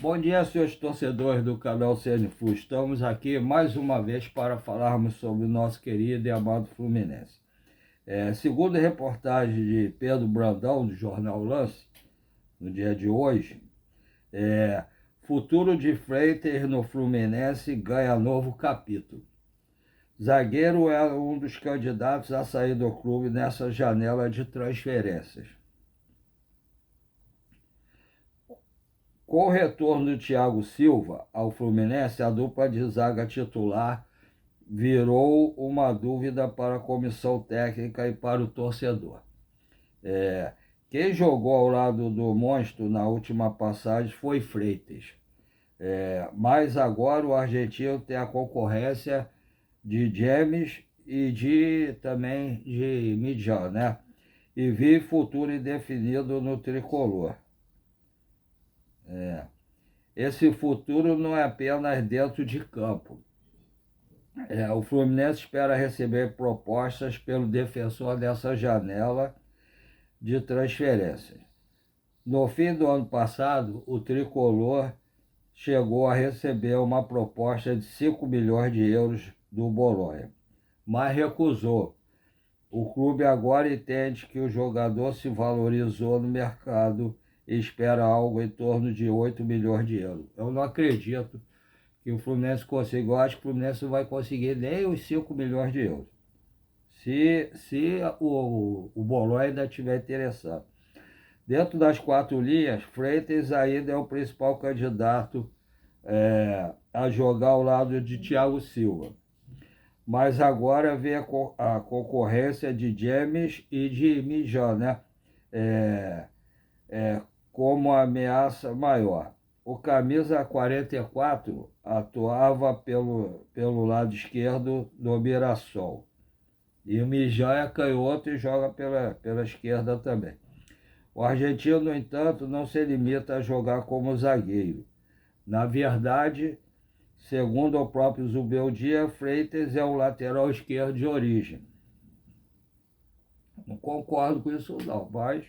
Bom dia, senhores torcedores do canal CNFU. Estamos aqui mais uma vez para falarmos sobre o nosso querido e amado Fluminense. Segundo a reportagem de Pedro Brandão, do Jornal Lance, no dia de hoje, futuro de Freitas no Fluminense ganha novo capítulo. Zagueiro é um dos candidatos a sair do clube nessa janela de transferências. Com o retorno de Thiago Silva ao Fluminense, a dupla de zaga titular virou uma dúvida para a comissão técnica e para o torcedor. Quem jogou ao lado do Monstro na última passagem foi Freitas. Mas agora o argentino tem a concorrência de James e também de Midjan, né? E vive futuro indefinido no tricolor. Esse futuro não é apenas dentro de campo. O Fluminense espera receber propostas pelo defensor dessa janela de transferências. No fim do ano passado, o tricolor chegou a receber uma proposta de 5 milhões de euros do Bolonha, mas recusou. O clube agora entende que o jogador se valorizou no mercado e espera algo em torno de 8 milhões de euros. Eu não acredito que o Fluminense consiga. Eu acho que o Fluminense não vai conseguir nem os 5 milhões de euros. Se o Bolonha ainda estiver interessado. Dentro das quatro linhas, Freitas ainda é o principal candidato a jogar ao lado de Thiago Silva. Mas agora vem a concorrência de James e de Midjan, né? Como ameaça maior. O camisa 44 atuava pelo lado esquerdo do Mirassol. E o Midjan é canhoto e joga pela esquerda também. O argentino, no entanto, não se limita a jogar como zagueiro. Na verdade, segundo o próprio Zubeldia, Freitas é o lateral esquerdo de origem. Não concordo com isso não, mas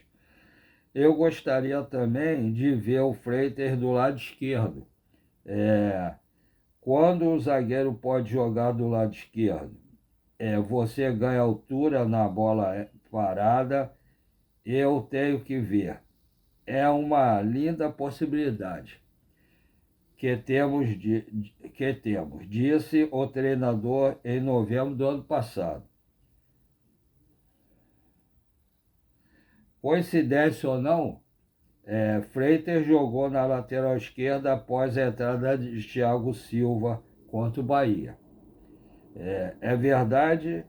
eu gostaria também de ver o Freitas do lado esquerdo. Quando o zagueiro pode jogar do lado esquerdo, você ganha altura na bola parada, eu tenho que ver. É uma linda possibilidade que temos, disse o treinador em novembro do ano passado. Coincidência ou não, Freitas jogou na lateral esquerda após a entrada de Thiago Silva contra o Bahia. É verdade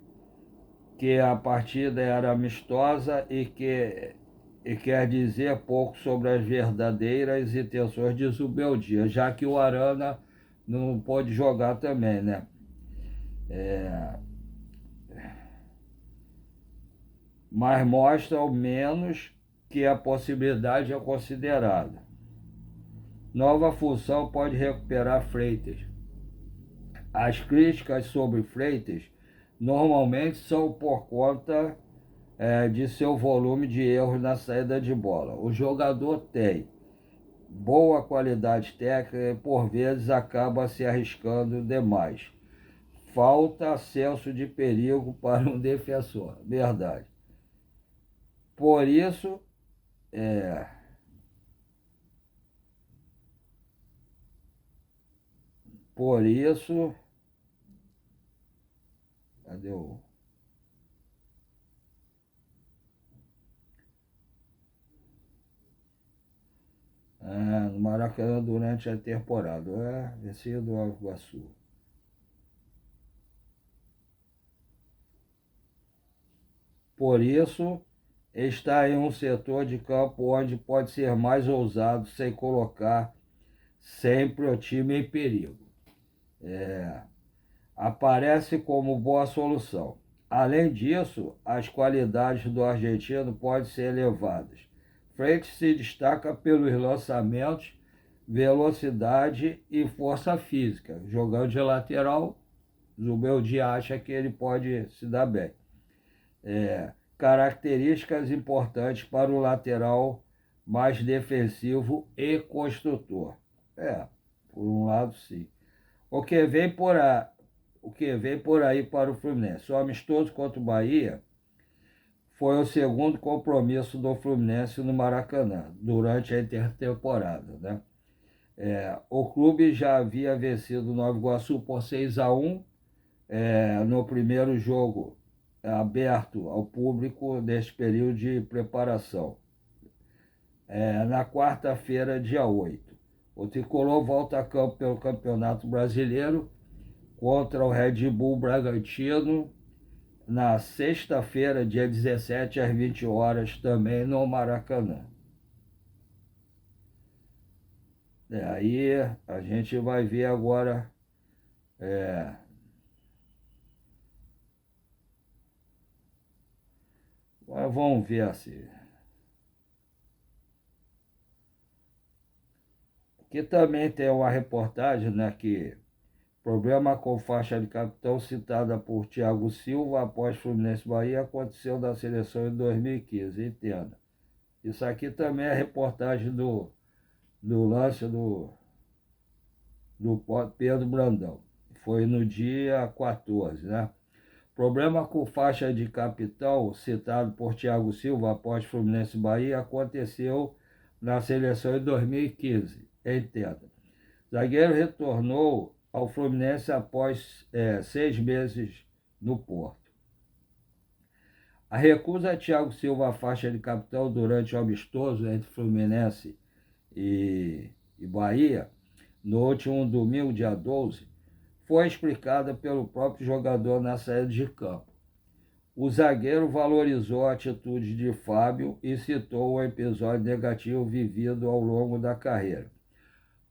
que a partida era amistosa e quer dizer pouco sobre as verdadeiras intenções de Zubeldia, já que o Arana não pôde jogar também, né? Mas mostra ao menos que a possibilidade é considerada. Nova função pode recuperar Freitas. As críticas sobre Freitas normalmente são por conta de seu volume de erros na saída de bola. O jogador tem boa qualidade técnica e por vezes acaba se arriscando demais. Falta senso de perigo para um defensor, verdade. Por isso, por isso, cadê o... no Maracanã durante a temporada, vencido do Nova Iguaçu. Por isso, está em um setor de campo onde pode ser mais ousado sem colocar sempre o time em perigo. Aparece como boa solução. Além disso, as qualidades do argentino podem ser elevadas. Freitas se destaca pelos lançamentos, velocidade e força física. Jogando de lateral, Zubeldia acha que ele pode se dar bem. Características importantes para o lateral mais defensivo e construtor. Por um lado, sim. O que vem por aí para o Fluminense? O amistoso contra o Bahia foi o segundo compromisso do Fluminense no Maracanã, durante a intertemporada, né? O clube já havia vencido o Nova Iguaçu por 6-1 no primeiro jogo aberto ao público neste período de preparação. Na quarta-feira, dia 8. O Tricolor volta a campo pelo Campeonato Brasileiro contra o Red Bull Bragantino na sexta-feira, dia 17, às 20 horas, também no Maracanã. Aí a gente vai ver agora. Agora vamos ver assim. Aqui também tem uma reportagem, né, que problema com faixa de capitão citada por Thiago Silva após Fluminense Bahia aconteceu na seleção em 2015. Entenda. Isso aqui também é reportagem do lance do Pedro Brandão. Foi no dia 14, né? Problema com faixa de capitão citado por Thiago Silva após Fluminense Bahia aconteceu na seleção em 2015. Entenda. Zagueiro retornou ao Fluminense após 6 meses no Porto. A recusa a Thiago Silva à faixa de capitão durante o amistoso entre Fluminense e Bahia, no último domingo, dia 12, foi explicada pelo próprio jogador na saída de campo. O zagueiro valorizou a atitude de Fábio e citou o episódio negativo vivido ao longo da carreira,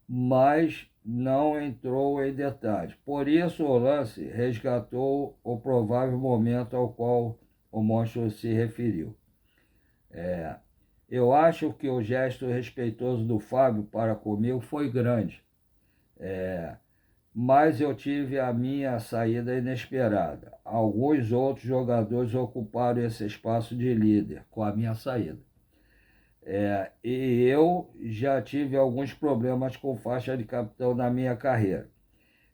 mas não entrou em detalhes. Por isso, o lance resgatou o provável momento ao qual o monstro se referiu. Eu acho que o gesto respeitoso do Fábio para comigo foi grande, mas eu tive a minha saída inesperada. Alguns outros jogadores ocuparam esse espaço de líder com a minha saída. E eu já tive alguns problemas com faixa de capitão na minha carreira.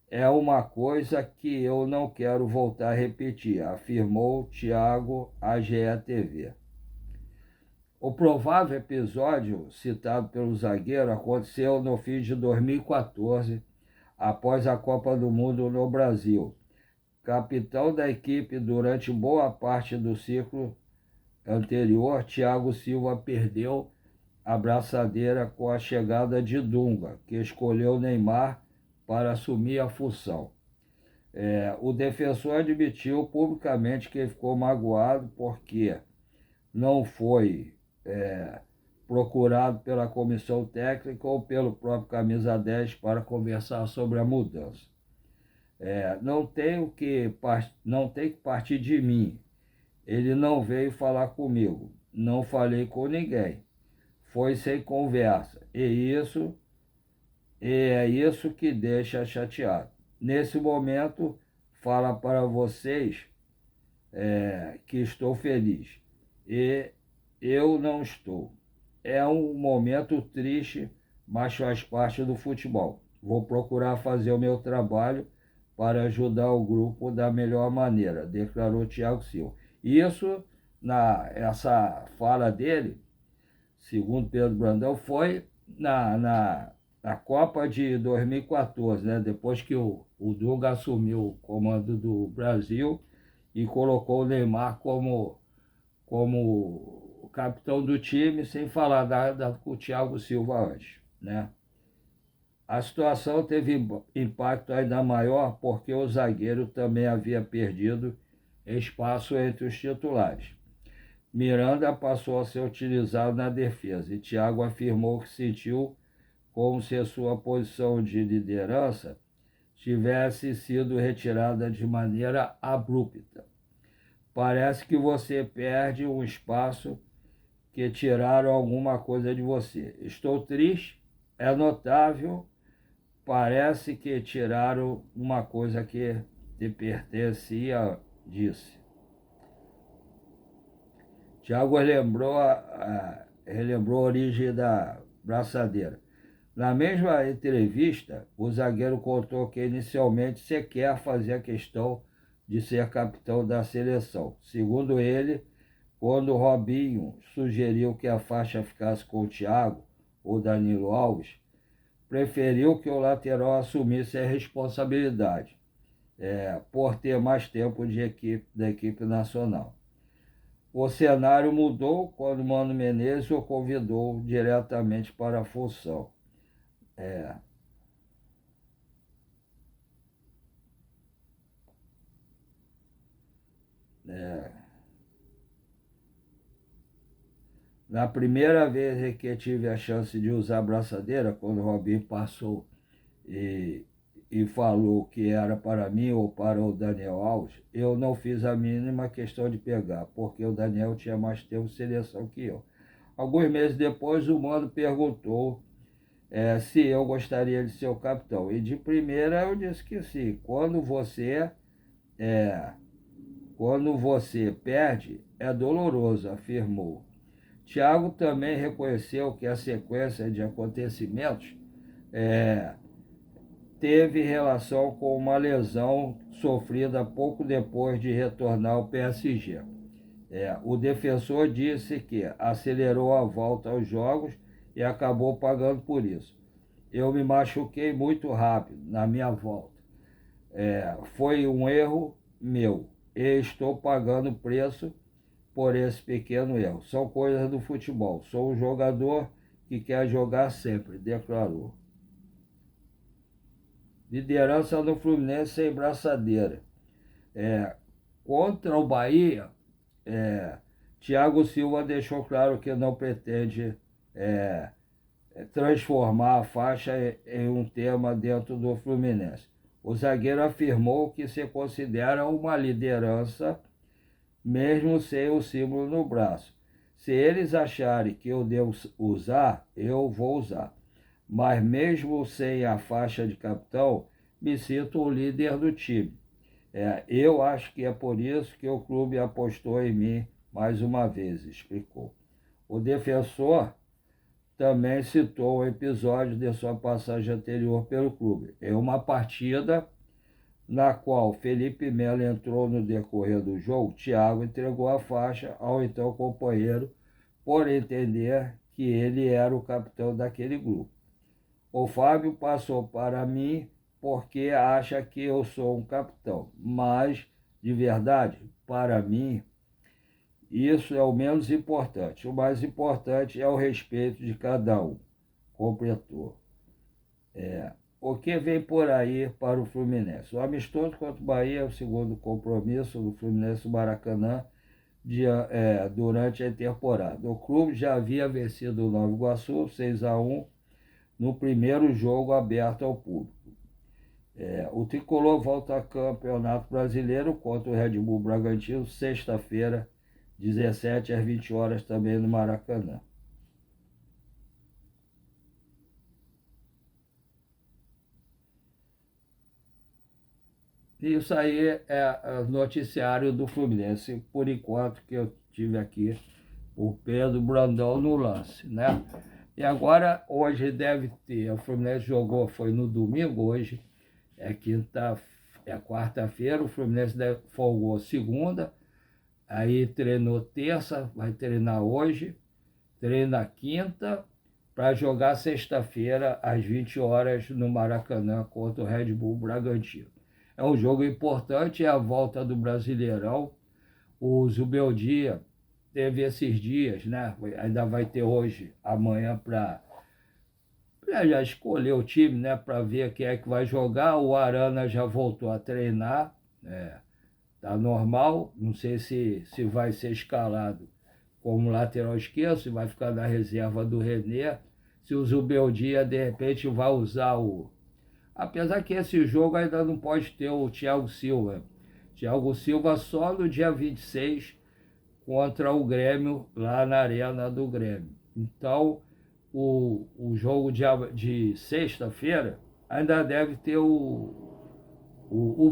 É uma coisa que eu não quero voltar a repetir, afirmou Thiago à GE O provável episódio citado pelo zagueiro aconteceu no fim de 2014, após a Copa do Mundo no Brasil. Capitão da equipe durante boa parte do ciclo anterior, Thiago Silva perdeu a braçadeira com a chegada de Dunga, que escolheu Neymar para assumir a função. O defensor admitiu publicamente que ficou magoado porque não foi procurado pela comissão técnica ou pelo próprio camisa 10 para conversar sobre a mudança. Não tem que partir de mim. Ele não veio falar comigo. Não falei com ninguém. Foi sem conversa. E é isso que deixa chateado. Nesse momento, fala para vocês que estou feliz. E eu não estou. É um momento triste, mas faz parte do futebol. Vou procurar fazer o meu trabalho para ajudar o grupo da melhor maneira, declarou Thiago Silva. Isso, essa fala dele, segundo Pedro Brandão, foi na Copa de 2014, né? Depois que o Dunga assumiu o comando do Brasil e colocou o Neymar como o capitão do time, sem falar nada com o Thiago Silva antes, né? A situação teve impacto ainda maior porque o zagueiro também havia perdido espaço entre os titulares. Miranda passou a ser utilizado na defesa e Thiago afirmou que sentiu como se a sua posição de liderança tivesse sido retirada de maneira abrupta. Parece que você perde um espaço que tiraram alguma coisa de você. Estou triste, é notável, parece que tiraram uma coisa que te pertencia, disse. Tiago lembrou relembrou a origem da braçadeira. Na mesma entrevista, o zagueiro contou que inicialmente sequer fazia questão de ser capitão da seleção. Segundo ele, quando Robinho sugeriu que a faixa ficasse com o Thiago ou Danilo Alves, preferiu que o lateral assumisse a responsabilidade, por ter mais tempo da equipe nacional. O cenário mudou quando Mano Menezes o convidou diretamente para a função. É, é. Na primeira vez que tive a chance de usar a braçadeira, quando o Robinho passou e, e falou que era para mim ou para o Daniel Alves, eu não fiz a mínima questão de pegar, porque o Daniel tinha mais tempo de seleção que eu. Alguns meses depois, o Mano perguntou se eu gostaria de ser o capitão. E de primeira eu disse que sim. É, quando você perde, é doloroso, afirmou. Thiago também reconheceu que a sequência de acontecimentos é, teve relação com uma lesão sofrida pouco depois de retornar ao PSG. O defensor disse que acelerou a volta aos jogos e acabou pagando por isso. Eu me machuquei muito rápido na minha volta. Foi um erro meu e estou pagando o preço por esse pequeno erro. São coisas do futebol. Sou um jogador que quer jogar sempre, declarou. Liderança no Fluminense sem braçadeira. Contra o Bahia, Thiago Silva deixou claro que não pretende transformar a faixa em um tema dentro do Fluminense. O zagueiro afirmou que se considera uma liderança mesmo sem o símbolo no braço. Se eles acharem que eu devo usar, eu vou usar. Mas mesmo sem a faixa de capitão, me sinto o líder do time. Eu acho que é por isso que o clube apostou em mim mais uma vez, explicou. O defensor também citou um episódio de sua passagem anterior pelo clube. Em uma partida na qual Felipe Melo entrou no decorrer do jogo, Thiago entregou a faixa ao então companheiro por entender que ele era o capitão daquele grupo. O Fábio passou para mim porque acha que eu sou um capitão, mas, de verdade, para mim, isso é o menos importante. O mais importante é o respeito de cada um, completou. O que vem por aí para o Fluminense? O amistoso contra o Bahia é o segundo compromisso do Fluminense no Maracanã durante a temporada. O clube já havia vencido o Nova Iguaçu 6-1 no primeiro jogo aberto ao público. O Tricolor volta ao Campeonato Brasileiro contra o Red Bull Bragantino, sexta-feira, 17 às 20 horas, também no Maracanã. Isso aí é o noticiário do Fluminense, por enquanto que eu tive aqui o Pedro Brandão no lance, né? E agora, hoje deve ter, o Fluminense jogou, foi no domingo, hoje é quarta-feira, o Fluminense folgou segunda, aí treinou terça, vai treinar hoje, treina quinta, para jogar sexta-feira às 20 horas no Maracanã contra o Red Bull Bragantino. É um jogo importante, é a volta do Brasileirão. O Zubeldia teve esses dias, né? Ainda vai ter hoje, amanhã, para já escolher o time, né? Para ver quem é que vai jogar. O Arana já voltou a treinar, tá normal. Não sei se vai ser escalado como lateral esquerdo, se vai ficar na reserva do René, se o Zubeldia de repente vai usar o... Apesar que esse jogo ainda não pode ter o Thiago Silva. Thiago Silva só no dia 26 contra o Grêmio, lá na arena do Grêmio. Então, o jogo de sexta-feira ainda deve ter o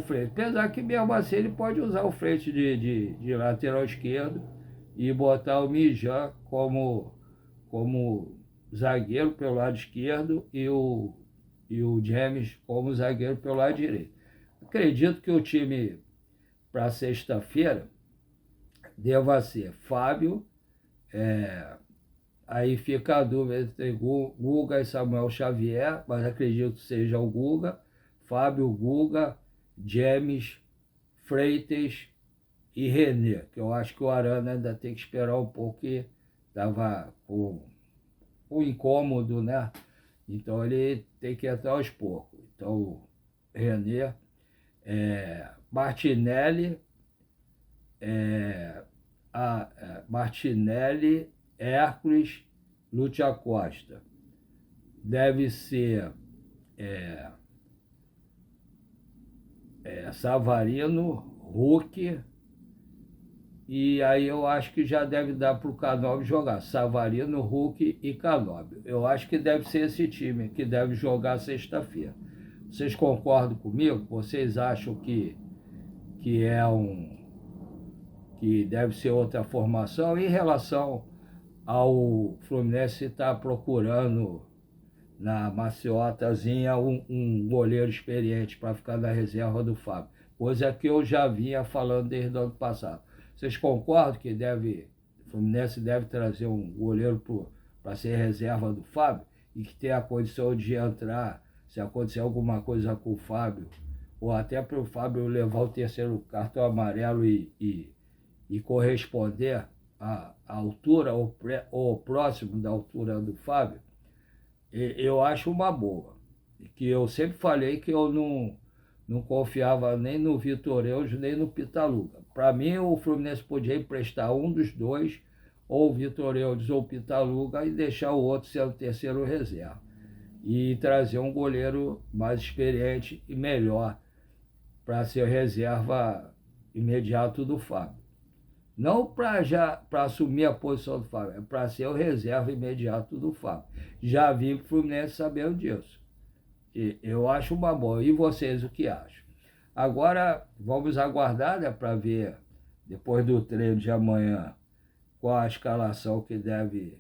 Frente. Apesar que mesmo assim ele pode usar o Frente de lateral esquerdo e botar o Mijan como zagueiro pelo lado esquerdo e o James como zagueiro pelo lado direito. Acredito que o time para sexta-feira deva ser Fábio, aí fica a dúvida entre Guga e Samuel Xavier, mas acredito que seja o Guga, Fábio, Guga, James, Freitas e René, que eu acho que o Arana ainda tem que esperar um pouco, que estava com o incômodo, né? Então ele tem que entrar aos poucos. Então, René, Martinelli, Martinelli, Hércules, Lúcia Costa. Deve ser Savarino, Hulk, e aí eu acho que já deve dar para o Canóbio jogar. Savarino, Hulk e Canóbio. Eu acho que deve ser esse time que deve jogar sexta-feira. Vocês concordam comigo? Vocês acham que que deve ser outra formação? Em relação ao Fluminense estar procurando na maciotazinha um goleiro experiente para ficar na reserva do Fábio, coisa que eu já vinha falando desde o ano passado. Vocês concordam que o Fluminense deve trazer um goleiro para ser reserva do Fábio e que tenha a condição de entrar, se acontecer alguma coisa com o Fábio, ou até para o Fábio levar o terceiro cartão amarelo e corresponder à altura ou próximo da altura do Fábio? Eu acho uma boa. Que eu sempre falei que eu não confiava nem no Vitor Eudes, nem no Pitaluga. Para mim, o Fluminense podia emprestar um dos dois, ou o Vitor Eudes ou o Pitaluga, e deixar o outro ser o terceiro reserva. E trazer um goleiro mais experiente e melhor para ser reserva imediato do Fábio. Não para assumir a posição do Fábio, é para ser o reserva imediato do Fábio. Já vi o Fluminense sabendo disso. E eu acho uma boa. E vocês o que acham? Agora vamos aguardar, né, para ver, depois do treino de amanhã, qual a escalação que deve.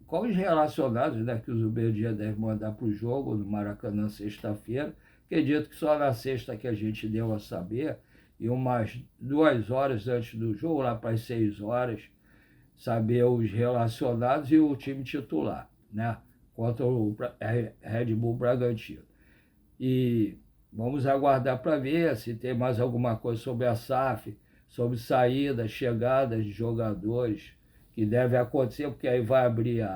Qual os relacionados, né, que o Zubeldia deve mandar para o jogo no Maracanã sexta-feira. Acredito que só na sexta que a gente deu a saber, e umas 2 horas antes do jogo, lá para as 6 horas, saber os relacionados e o time titular, né? Contra o Red Bull Bragantino. E vamos aguardar para ver se tem mais alguma coisa sobre a SAF, sobre saídas, chegadas de jogadores, que deve acontecer, porque aí vai abrir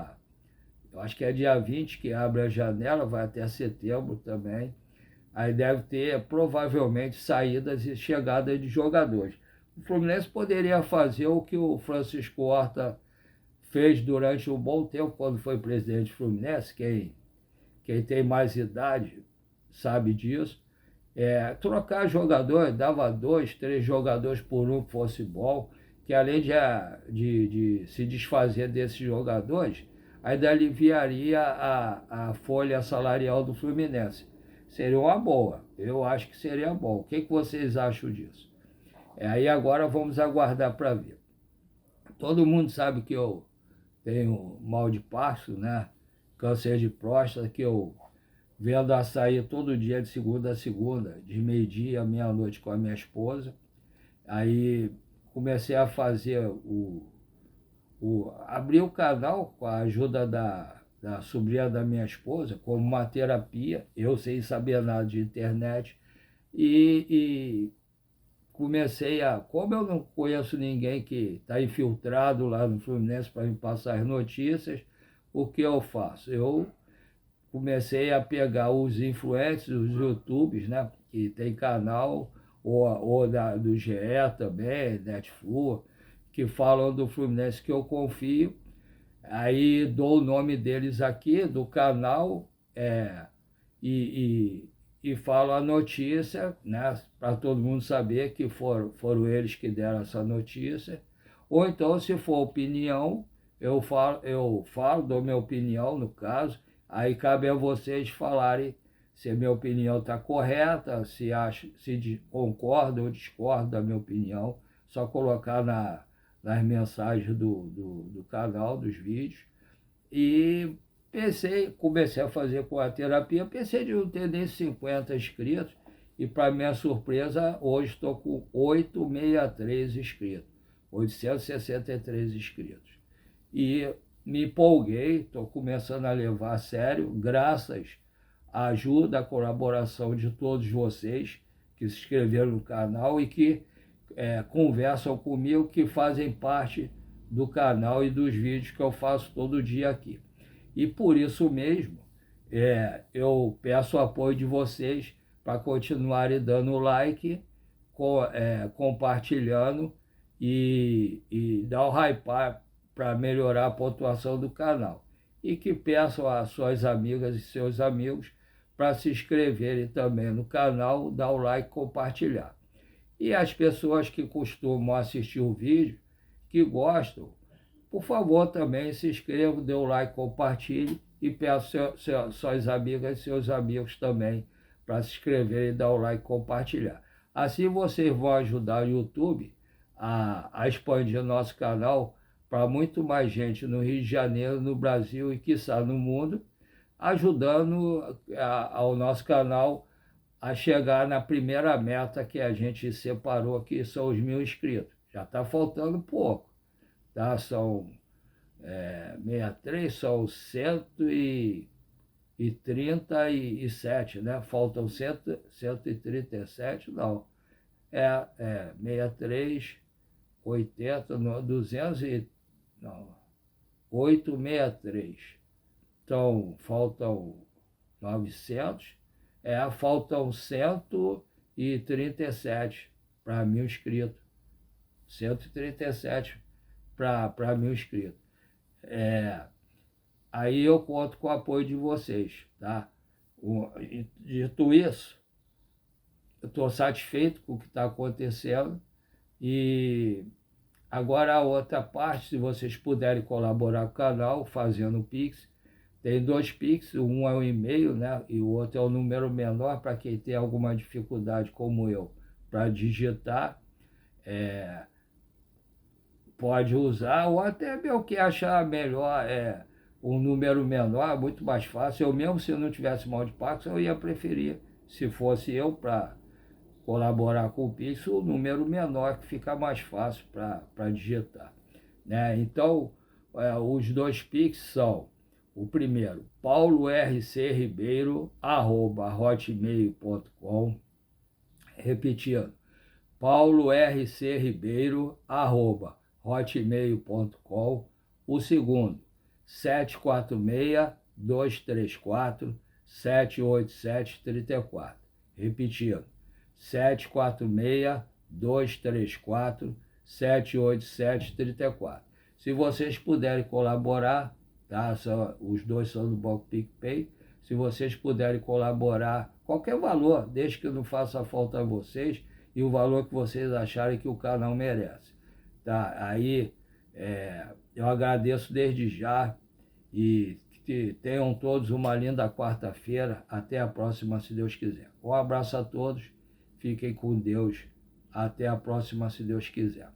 eu acho que é dia 20 que abre a janela, vai até setembro também. Aí deve ter, provavelmente, saídas e chegadas de jogadores. O Fluminense poderia fazer o que o Francisco Horta fez durante um bom tempo, quando foi presidente do Fluminense. Quem tem mais idade sabe disso. Trocar jogadores, dava 2, 3 jogadores por um que fosse bom, que além de se desfazer desses jogadores, ainda aliviaria a folha salarial do Fluminense. Seria uma boa, eu acho que seria bom. O que vocês acham disso? Aí agora vamos aguardar para ver. Todo mundo sabe que eu tenho mal de Parkinson, né? Câncer de próstata, que eu vendo açaí todo dia, de segunda a segunda, de meio-dia à meia-noite com a minha esposa. Aí comecei a fazer abri o canal com a ajuda da sobrinha da minha esposa, como uma terapia, eu sem saber nada de internet, e comecei como eu não conheço ninguém que está infiltrado lá no Fluminense para me passar as notícias, o que eu faço? Eu comecei a pegar os influencers, os YouTubes, né, que tem canal, ou do GE também, Netflix, que falam do Fluminense, que eu confio. Aí dou o nome deles aqui, do canal, e falo a notícia, né, para todo mundo saber que foram eles que deram essa notícia. Ou então, se for opinião, eu falo, dou minha opinião no caso, aí cabe a vocês falarem se a minha opinião está correta, se concordam ou discordam da minha opinião, só colocar nas mensagens do canal, dos vídeos. E comecei a fazer com a terapia, pensei de não ter nem 50 inscritos, e para minha surpresa, hoje estou com 863 inscritos, 863 inscritos. E me empolguei, estou começando a levar a sério, graças à ajuda, à colaboração de todos vocês que se inscreveram no canal e que conversam comigo, que fazem parte do canal e dos vídeos que eu faço todo dia aqui. E por isso mesmo, eu peço o apoio de vocês para continuarem dando like, compartilhando e dar o hype para melhorar a pontuação do canal. E que peçam às suas amigas e seus amigos para se inscreverem também no canal, dar o like e compartilhar. E as pessoas que costumam assistir o vídeo, que gostam, por favor também se inscrevam, dê o like, compartilhe e peço suas amigas e seus amigos também para se inscreverem, dar o like e compartilhar. Assim vocês vão ajudar o YouTube a expandir nosso canal para muito mais gente no Rio de Janeiro, no Brasil e, quiçá, no mundo, ajudando ao nosso canal a chegar na primeira meta que a gente separou, que são os 1.000 inscritos. Já está faltando pouco, tá? São 63, são 137, né? Faltam 137, não. 63, 80, 200 e... não, 863. Então, faltam 900, faltam 137 para 1.000 inscritos. 137 para 1.000 inscritos. Aí eu conto com o apoio de vocês, tá? Dito isso, eu estou satisfeito com o que está acontecendo e agora a outra parte, se vocês puderem colaborar com o canal, fazendo o Pix, tem 2 Pix, um é o e-mail, né? E o outro é o número menor para quem tem alguma dificuldade como eu, para digitar, pode usar, ou até mesmo que achar melhor um número menor, muito mais fácil. Eu mesmo, se eu não tivesse mal de Parkinson, eu ia preferir, se fosse eu, para colaborar com o Pix, o número menor, que fica mais fácil para digitar, né? Então, os 2 Pix são: o primeiro, paulorcribeiro@hotmail.com, repetindo, paulorcribeiro@hotmail.com. O segundo, 746-234-78734. Repetindo, 746-234-78734. Se vocês puderem colaborar, tá? Os 2 são do Banco PicPay. Se vocês puderem colaborar, qualquer valor, desde que não faça falta a vocês, e o valor que vocês acharem que o canal merece, tá? Aí eu agradeço desde já e que tenham todos uma linda quarta-feira. Até a próxima, se Deus quiser. Um abraço a todos, fiquem com Deus. Até a próxima, se Deus quiser.